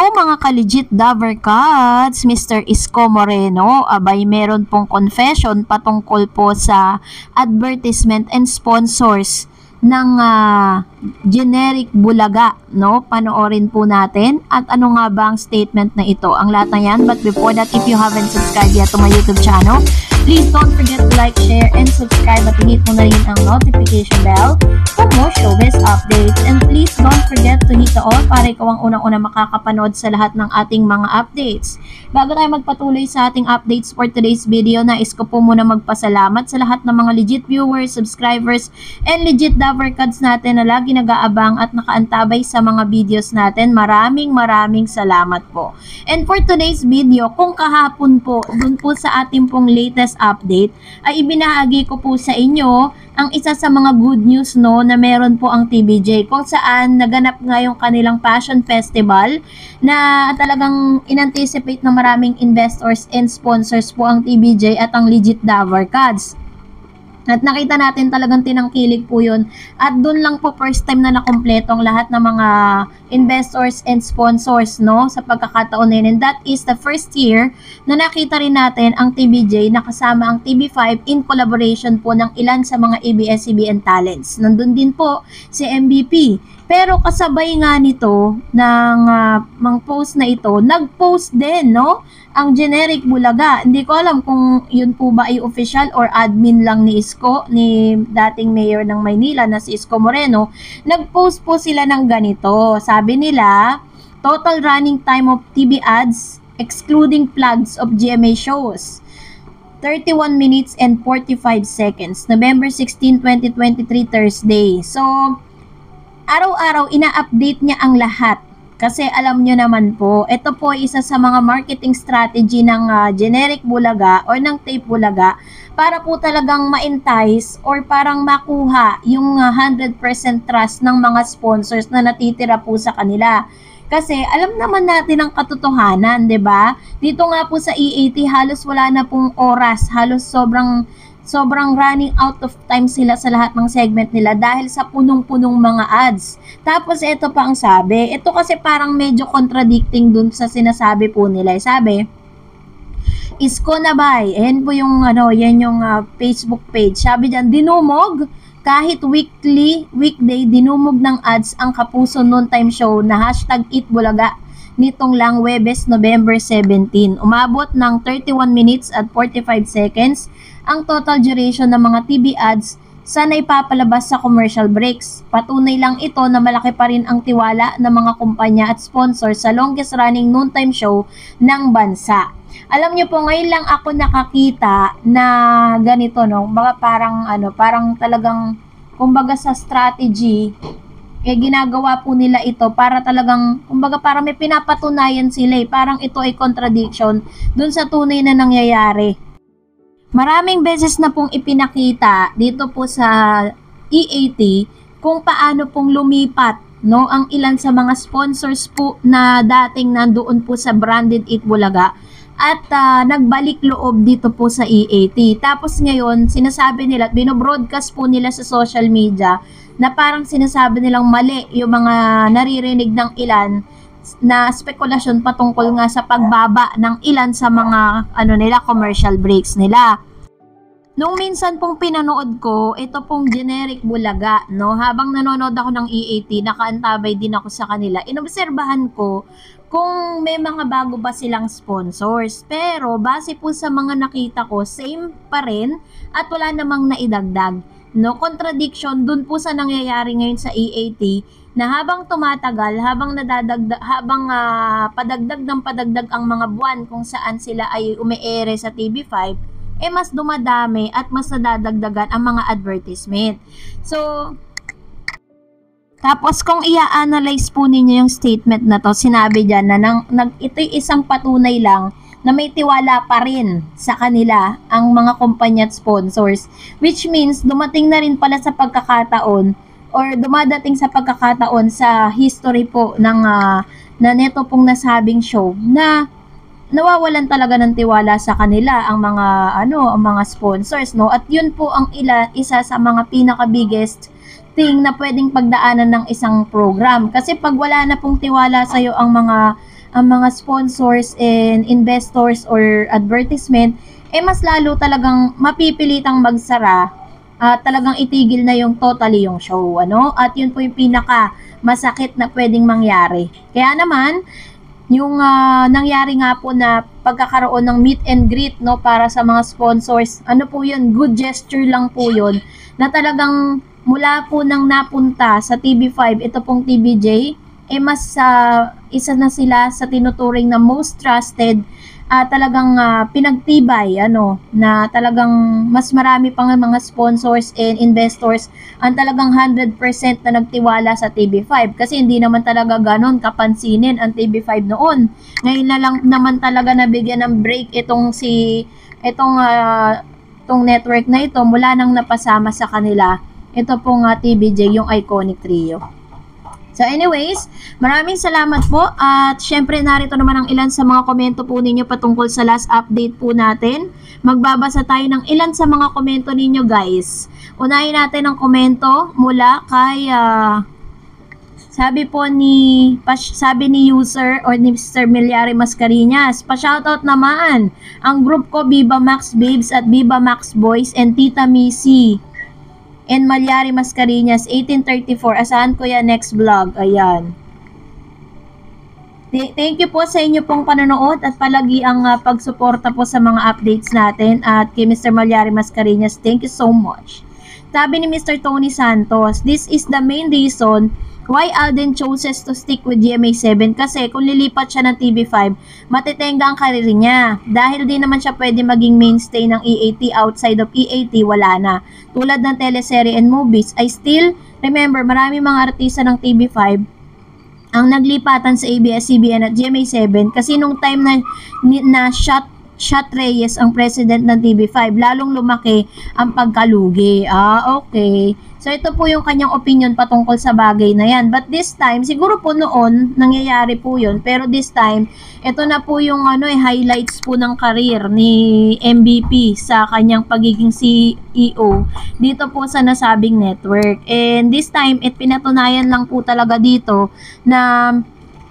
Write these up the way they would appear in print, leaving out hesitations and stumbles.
Hello mga ka-legit Davercats, Mr. Isko Moreno. Abay, meron pong confession patungkol po sa advertisement and sponsors ng generic bulaga, no? Panoorin po natin at ano nga ba ang statement na ito. Ang lahat na yan, but before that, if you haven't subscribed yet to my YouTube channel, please don't forget to like, share, and subscribe at hit mo na rin ang notification bell for more showbiz updates. And please don't forget to hit the all para ikaw ang unang-una makakapanood sa lahat ng ating mga updates. Bago tayo magpatuloy sa ating updates for today's video, nais ko po muna magpasalamat sa lahat ng mga legit viewers, subscribers, and legit Davercats natin na lagi nag-aabang at nakaantabay sa mga videos natin. Maraming salamat po. And for today's video, kung kahapon po, dun po sa ating pong latest update, ay ibinahagi ko po sa inyo ang isa sa mga good news, no, na meron po ang TVJ kung saan naganap nga yung kanilang Passion Festival na talagang inanticipate ng maraming investors and sponsors po ang TVJ at ang legit Davercats. At nakita natin talagang tinangkilig po yun. At doon lang po first time na nakompleto ang lahat ng mga investors and sponsors, no, sa pagkakataon na yun. And that is the first year na nakita rin natin ang TVJ na kasama ang TV5 in collaboration po ng ilan sa mga ABS-CBN talents. Nandun din po si MVP. Pero kasabay nga nito ng mga post na ito, nag-post din, no, ang generic bulaga. Hindi ko alam kung yun po ba ay official or admin lang ni Isko, ni dating mayor ng Maynila na si Isko Moreno. Nag-post po sila ng ganito. Sabi nila, total running time of TV ads excluding plugs of GMA shows, 31 minutes and 45 seconds. November 16, 2023, Thursday. So, araw-araw ina-update niya ang lahat. Kasi alam nyo naman po, ito po ay isa sa mga marketing strategy ng generic bulaga or ng tape bulaga para po talagang ma-entice or parang makuha yung 100% trust ng mga sponsors na natitira po sa kanila. Kasi alam naman natin ang katotohanan, 'di ba? Dito nga po sa EAT halos wala na pong oras, halos sobrang running out of time sila sa lahat ng segment nila dahil sa punong-punong mga ads. Tapos ito pa ang sabi, ito kasi parang medyo contradicting dun sa sinasabi po nila. Sabi, Isko na ba? Yan po yung yan yung Facebook page. Sabi diyan, dinumog kahit weekday dinumog ng ads ang Kapuso Noontime Show na #eatbulaga nitong lang Huwebes, November 17. Umabot ng 31 minutes at 45 seconds ang total duration ng mga TV ads sa naipapalabas sa commercial breaks. Patunay lang ito na malaki pa rin ang tiwala ng mga kumpanya at sponsor sa longest running noontime show ng bansa. Alam niyo po, ngayon lang ako nakakita na ganito, no? Parang talagang kumbaga sa strategy ginagawa po nila ito para talagang, kumbaga parang may pinapatunayan sila parang ito ay contradiction dun sa tunay na nangyayari. Maraming beses na pong ipinakita dito po sa EAT kung paano pong lumipat, no, ang ilan sa mga sponsors po na dating nandoon po sa branded Eat Bulaga at nagbalik loob dito po sa EAT. Tapos ngayon, sinasabi nila at binobroadcast po nila sa social media na parang sinasabi nilang mali yung mga naririnig ng ilan na spekulasyon patungkol nga sa pagbaba ng ilan sa mga commercial breaks nila. Nung minsan pong pinanood ko, ito pong generic bulaga, no, habang nanonood ako ng EAT, nakaantabay din ako sa kanila. Inobserbahan ko kung may mga bago ba silang sponsors. Pero base po sa mga nakita ko, same pa rin at wala namang naidagdag. No, contradiction dun po sa nangyayari ngayon sa EAT na habang tumatagal, habang padagdag ng padagdag ang mga buwan kung saan sila ay umeere sa TV5, mas dumadami at mas nadadagdagan ang mga advertisement. So, tapos kung i-analyze po ninyo yung statement na to, sinabi dyan na ito'y isang patunay lang na may tiwala pa rin sa kanila ang mga kumpanya at sponsors, which means dumating na rin pala sa pagkakataon or dumadating sa pagkakataon sa history po ng na neto pong nasabing show na nawawalan talaga ng tiwala sa kanila ang mga sponsors, no? At yun po ang isa sa mga pinaka biggest thing na pwedeng pagdaanan ng isang program. Kasi pag wala na pong tiwala sa iyo ang mga ang mga sponsors and investors or advertisement, mas lalo talagang mapipilitang magsara at talagang itigil na yung totally yung show, ano? At yun po yung pinaka masakit na pwedeng mangyari. Kaya naman, yung nangyari nga po na pagkakaroon ng meet and greet, no, para sa mga sponsors, ano po yun, good gesture lang po yun, na talagang mula po nang napunta sa TV5, ito pong TVJ, mas isa na sila sa tinuturing na most trusted, talagang pinagtibay, ano, na talagang mas marami pang mga sponsors and investors ang talagang 100% na nagtiwala sa TV5 kasi hindi naman talaga ganon kapansinin ang TV5 noon. Ngayon na lang naman talaga nabigyan ng break itong network na ito mula nang napasama sa kanila. Ito pong TVJ, yung iconic trio. So anyways, maraming salamat po at syempre narito naman ang ilan sa mga komento po ninyo patungkol sa last update po natin. Magbabasa tayo ng ilan sa mga komento ninyo guys. Unahin natin ang komento mula kay sabi ni user or ni Mr. Milyari Mascareñas, pa-shoutout naman ang group ko Viva Max Babes at Viva Max Boys and Tita Missy and Malyari Mascareñas 1834. Asahan ko yan next vlog. Ayan. Thank you po sa inyo pong panonood at palagi ang pagsuporta po sa mga updates natin at kay Mr. Malyari Mascareñas, thank you so much. Sabi ni Mr. Tony Santos, this is the main reason why Alden chooses to stick with GMA7 kasi kung lilipat siya ng TV5, matitenga ang karir niya. Dahil di naman siya pwede maging mainstay ng EAT, outside of EAT, wala na. Tulad ng teleserye and movies, I still remember marami mga artista ng TV5 ang naglipatan sa ABS-CBN at GMA7 kasi nung time na Shot Reyes ang president ng TV5, lalong lumaki ang pagkalugi. Okay. So, ito po yung kanyang opinion patungkol sa bagay na yan. But this time, siguro po noon, nangyayari po yun. Pero this time, ito na po yung highlights po ng career ni MVP sa kanyang pagiging CEO dito po sa nasabing network. And this time, pinatunayan lang po talaga dito na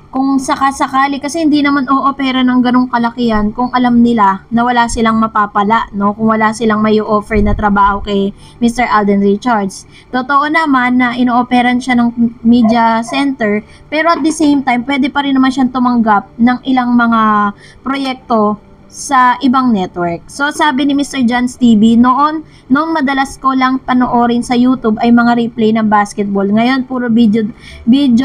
kung sakasakali, kasi hindi naman o-opera ng ganong kalakihan kung alam nila na wala silang mapapala, no? Kung wala silang may offer na trabaho kay Mr. Alden Richards. Totoo naman na ino-operan siya ng media center, pero at the same time, pwede pa rin naman siyang tumanggap ng ilang mga proyekto sa ibang network. So, sabi ni Mr. John's TV, noong madalas ko lang panoorin sa YouTube ay mga replay ng basketball. Ngayon, puro video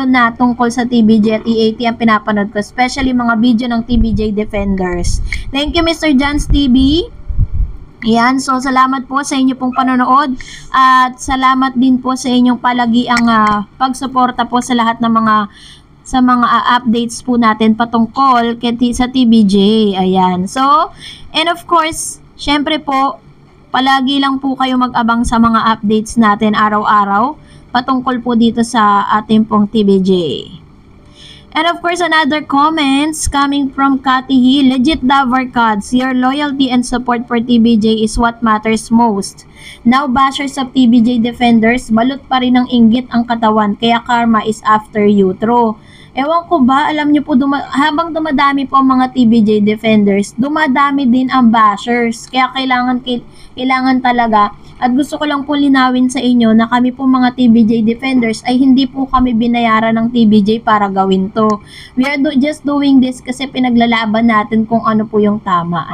na tungkol sa TVJ at EAT ang pinapanood ko, especially mga video ng TVJ Defenders. Thank you, Mr. John's TV. Yan, so salamat po sa inyo pong panonood at salamat din po sa inyong palagiang pagsuporta po sa lahat ng mga updates po natin patungkol sa TVJ. Ayan. So, and of course, syempre po, palagi lang po kayo mag-abang sa mga updates natin araw-araw patungkol po dito sa ating pong TVJ. And of course, another comments coming from Cathy Hill. Legit Davar Cards, your loyalty and support for TVJ is what matters most. Now, bashers of TVJ Defenders, balot pa rin ng inggit ang katawan, kaya karma is after you. True. Ewan ko ba, alam nyo po, habang dumadami po ang mga TVJ Defenders, dumadami din ang bashers. Kaya kailangan talaga. At gusto ko lang po linawin sa inyo na kami po mga TVJ Defenders ay hindi po kami binayaran ng TVJ para gawin to. We are just doing this kasi pinaglalaban natin kung ano po yung tama.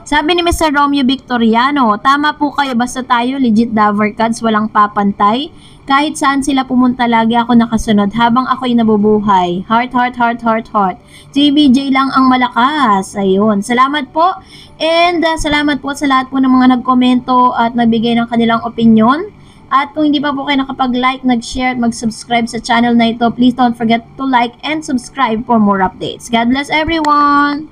Sabi ni Mr. Romeo Victoriano, tama po kayo, basta tayo legit Davar Cards, walang papantay. Kahit saan sila pumunta, lagi ako nakasunod habang ako'y nabubuhay. Heart, heart, heart, heart, heart. TVJ lang ang malakas. Ayun. Salamat po. And salamat po sa lahat po ng mga nagkomento at nagbigay ng kanilang opinion. At kung hindi pa po kayo nakapag-like, nag-share, mag-subscribe sa channel na ito, please don't forget to like and subscribe for more updates. God bless everyone!